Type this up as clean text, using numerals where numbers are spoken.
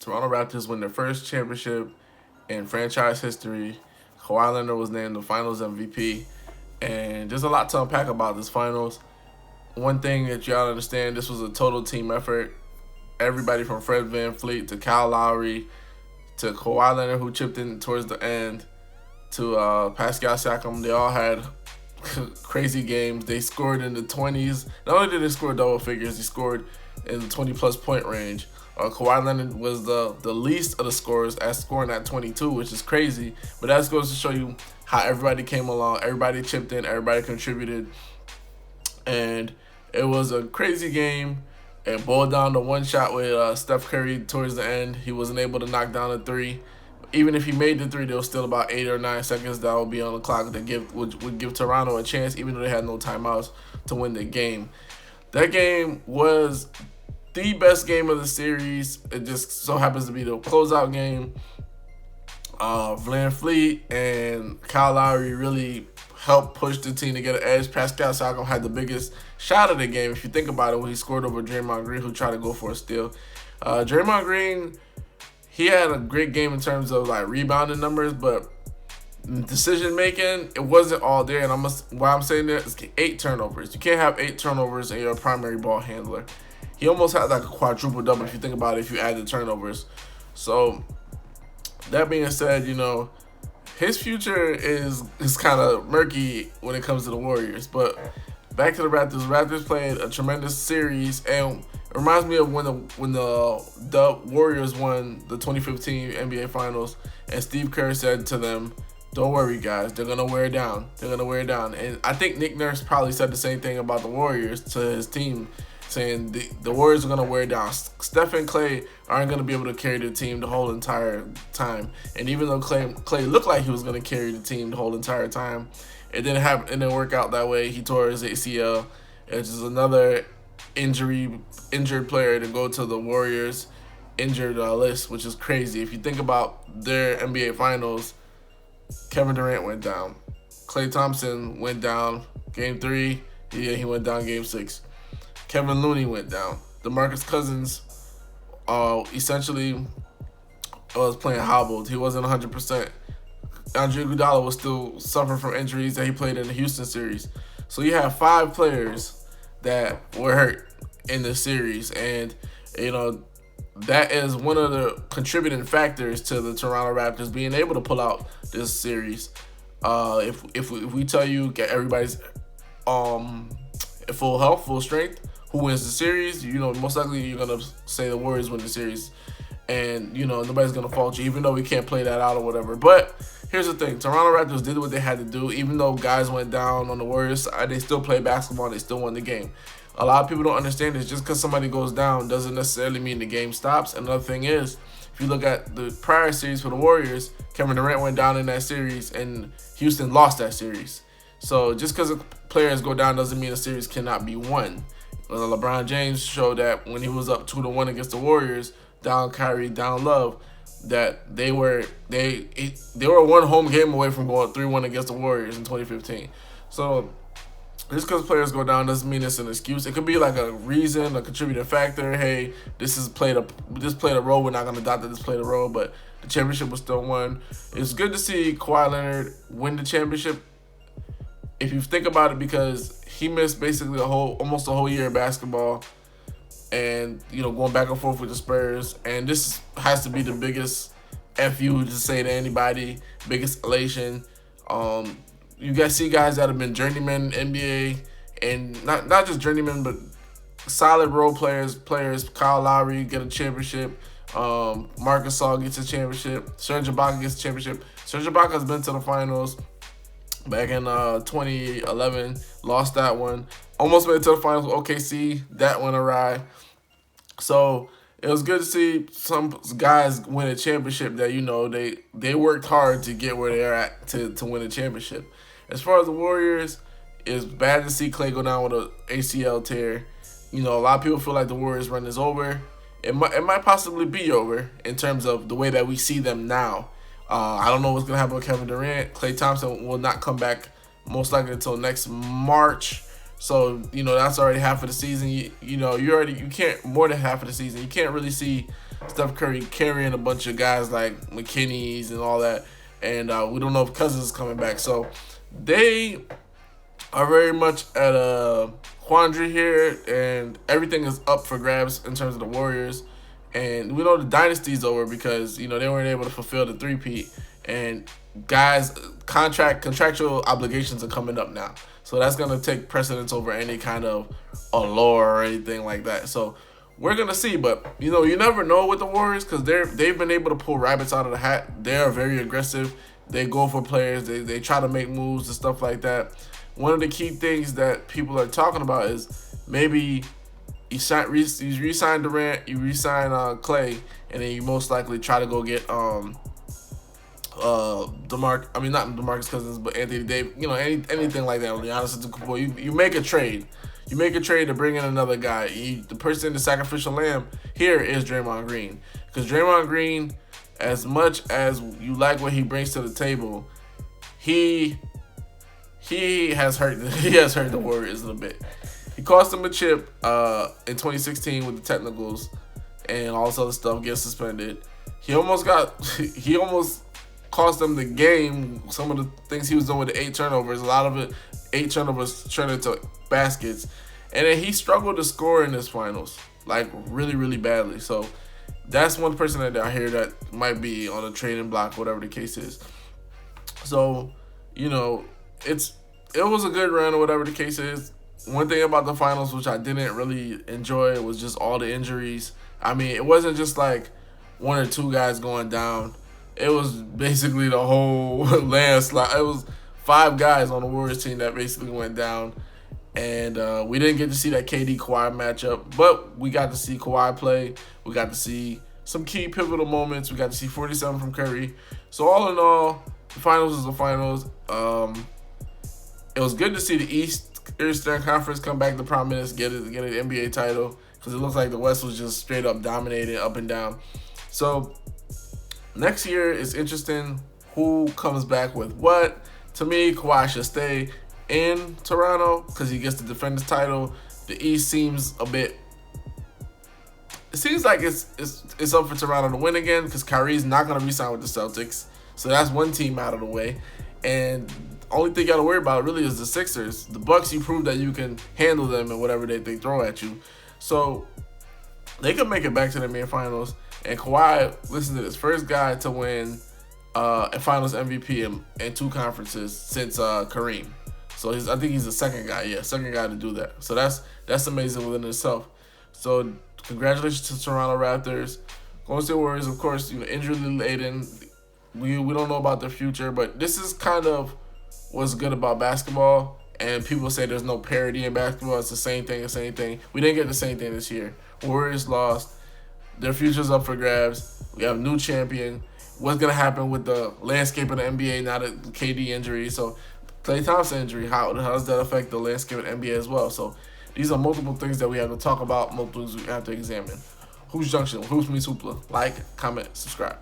Toronto Raptors win their first championship in franchise history. Kawhi Leonard was named the Finals MVP, and there's a lot to unpack about this Finals. One thing that you gotta understand: this was a total team effort. Everybody from Fred VanVleet to Kyle Lowry to Kawhi Leonard, who chipped in towards the end, to Pascal Siakam, they all had crazy games. They scored in the 20s. Not only did they score double figures, they scored in the 20-plus point range. Kawhi Leonard was the least of the scorers, at scoring at 22, which is crazy. But that goes to show you how everybody came along, everybody chipped in, everybody contributed. And it was a crazy game. It boiled down to one shot with Steph Curry towards the end. He wasn't able to knock down a three. Even if he made the three, there was still about 8 or 9 seconds that would be on the clock that would give Toronto a chance, even though they had no timeouts, to win the game. That game was the best game of the series. It just so happens to be the closeout game. VanVleet and Kyle Lowry really helped push the team to get an edge. Pascal Siakam had the biggest shot of the game, if you think about it, when he scored over Draymond Green, who tried to go for a steal. Draymond Green, he had a great game in terms of like rebounding numbers, but decision making, it wasn't all there. And why I'm saying that is 8 turnovers. You can't have 8 turnovers and you're a primary ball handler. He almost had like a quadruple double if you think about it, if you add the turnovers. So that being said, his future is kind of murky when it comes to the Warriors. But back to the Raptors. The Raptors played a tremendous series, and it reminds me of when the Warriors won the 2015 NBA Finals, and Steve Kerr said to them, "Don't worry, guys. They're gonna wear down. They're gonna wear down." And I think Nick Nurse probably said the same thing about the Warriors to his team, saying the Warriors are going to wear down. Steph and Clay aren't going to be able to carry the team the whole entire time. And even though Clay looked like he was going to carry the team the whole entire time, it didn't happen. It didn't work out that way. He tore his ACL. It's just another injured player to go to the Warriors injured list, which is crazy. If you think about their NBA Finals, Kevin Durant went down. Klay Thompson went down Game 3. He went down Game 6. Kevin Looney went down. DeMarcus Cousins essentially was playing hobbled. He wasn't 100%. Andre Iguodala was still suffering from injuries that he played in the Houston series. So you have 5 players that were hurt in the series. And, that is one of the contributing factors to the Toronto Raptors being able to pull out this series. If we tell you get everybody's full health, full strength, who wins the series, most likely you're going to say the Warriors win the series. And, nobody's going to fault you, even though we can't play that out or whatever. But here's the thing. Toronto Raptors did what they had to do. Even though guys went down on the Warriors side, they still played basketball. They still won the game. A lot of people don't understand this. Just because somebody goes down doesn't necessarily mean the game stops. Another thing is, if you look at the prior series for the Warriors, Kevin Durant went down in that series, and Houston lost that series. So just because players go down doesn't mean a series cannot be won. LeBron James showed that when he was up 2-1 against the Warriors, down Kyrie, down Love, that they were one home game away from going 3-1 against the Warriors in 2015. So just because players go down doesn't mean it's an excuse. It could be like a reason, a contributing factor. Hey, this played a role. We're not going to doubt that this played a role, but the championship was still won. It's good to see Kawhi Leonard win the championship, if you think about it, because he missed basically almost a whole year of basketball, and going back and forth with the Spurs. And this has to be the biggest FU to say to anybody, biggest elation. You guys see guys that have been journeymen in NBA, and not just journeymen, but solid role players. Kyle Lowry get a championship. Marcus Gasol gets a championship. Serge Ibaka gets a championship. Serge Ibaka has been to the finals back in 2011, lost that one. Almost made it to the finals with OKC. That went awry. So it was good to see some guys win a championship that, they worked hard to get where they're at to win a championship. As far as the Warriors, it's bad to see Clay go down with an ACL tear. A lot of people feel like the Warriors run is over. It might possibly be over in terms of the way that we see them now. I don't know what's going to happen with Kevin Durant. Klay Thompson will not come back most likely until next March. So, you know, that's already half of the season. You can't, more than half of the season. You can't really see Steph Curry carrying a bunch of guys like McKinney's and all that. And we don't know if Cousins is coming back. So they are very much at a quandary here, and everything is up for grabs in terms of the Warriors. And we know the dynasty's over because, you know, they weren't able to fulfill the three-peat. And guys, contractual obligations are coming up now. So that's going to take precedence over any kind of allure or anything like that. So we're going to see. But, you know, you never know with the Warriors because they've been able to pull rabbits out of the hat. They are very aggressive. They go for players. They try to make moves and stuff like that. One of the key things that people are talking about is maybe you re-sign Durant, you re-sign Clay, and then you most likely try to go get not DeMarcus Cousins, but Anthony Davis, you know, anything like that. Giannis, you make a trade. You make a trade to bring in another guy. The person, the sacrificial lamb here is Draymond Green. Because Draymond Green, as much as you like what he brings to the table, he has hurt the Warriors a little bit. He cost them a chip in 2016 with the technicals and all this other stuff, gets suspended. He almost cost them the game. Some of the things he was doing with the 8 turnovers, a lot of it, 8 turnovers turned into baskets. And then he struggled to score in this finals, like really, really badly. So that's one person that I hear that might be on a trading block, whatever the case is. So, you know, it was a good run or whatever the case is. One thing about the finals, which I didn't really enjoy, was just all the injuries. I mean, it wasn't just like one or two guys going down. It was basically the whole landslide. It was 5 guys on the Warriors team that basically went down. And we didn't get to see that KD-Kawhi matchup, but we got to see Kawhi play. We got to see some key pivotal moments. We got to see 47 from Curry. So all in all, the finals is the finals. It was good to see the Eastern Conference come back to prominence, get an NBA title, because it looks like the West was just straight up dominating up and down. So next year is interesting. Who comes back with what? To me, Kawhi should stay in Toronto because he gets to defend his title. The East seems a bit. It seems like it's up for Toronto to win again because Kyrie's not going to re-sign with the Celtics. So that's one team out of the way. And only thing you got to worry about really is the Sixers. The Bucks, you prove that you can handle them and whatever they throw at you. So they could make it back to the main finals. And Kawhi, listen to this, first guy to win a finals MVP in 2 conferences since Kareem. So I think he's the second guy to do that. So that's amazing within itself. So congratulations to Toronto Raptors. Golden State Warriors, of course, you know, injury laden. We don't know about their future, but this is kind of what's good about basketball. And people say there's no parity in basketball. It's the same thing. We didn't get the same thing this year. Warriors lost. Their future's up for grabs. We have a new champion. What's going to happen with the landscape of the NBA now that the KD injury? So Klay Thompson injury, how does that affect the landscape of the NBA as well? So these are multiple things that we have to talk about, multiple things we have to examine. Hoops Junction, Hoops meets Hoopla. Like, comment, subscribe.